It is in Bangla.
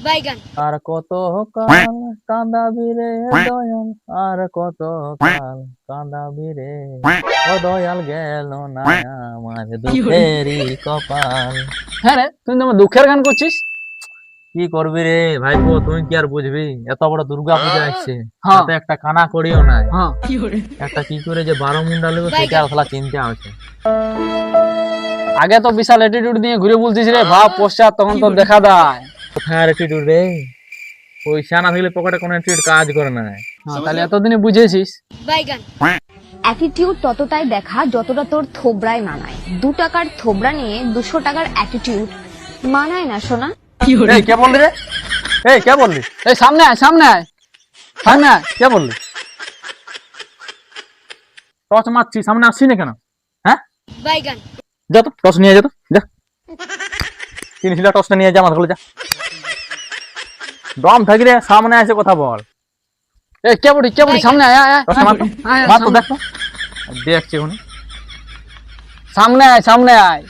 বাইগান। আর কত কাল কাঁদাবি রে দয়াল, আর কত কাল কাঁদাবি রে ও দয়াল, গেল না আমার দুঃখেরই কপাল। হ্যাঁ রে, তুই তো আমার দুঃখের গান করছিস। কি করবি রে ভাইপো, তুই কি আর বুঝবি? এত বড় দুর্গা পূজা আসছে, হ্যাঁ। হাতে একটা কানা করিও নাই, হ্যাঁ, একটা কি করে যে 12 মুন্ডা নেবে সেটা আসলে চিন্তা আছে। আগে তো বিশাল অ্যাটিটিউড নিয়ে ঘুরে বলছিস রে, ভাব পশ্চাৎ তখন তো দেখা দেয়। কোথায় অ্যাটিটিউড রে? পয়সা না থাকলে পকেটে কোনো অ্যাটিটিউড কাজ করে না। হ্যাঁ, তাহলে এতদিনে বুঝেছিস। বাইগান। অ্যাটিটিউড ততটাই দেখা যতটা তোর থোবরায় মানায়। 2 টাকার থোবরা নিয়ে 200 টাকার অ্যাটিটিউড মানায় না সোনা। এই কে বললি রে? এই কে বললি? এই সামনে আয়, সামনে আয়, সামনে আয়। কে বললি? টর্চ মারছি, সামনে আসছি না কেন? হ্যাঁ, বাইগান। যা তো টর্চ নিয়ে যা, তো যা, কিনছিল টর্চটা নিয়ে যা, আমার ঘরে যা। দম থাকি রে, সামনে এসে কথা বল। এই কে বলি, কে বলি, সামনে আয়, আয়, আয়, টর্চটা মার তো, আয়, মার তো, সামনে- দেখ তো, দেখছি এখন। সামনে আয়, সামনে আয়।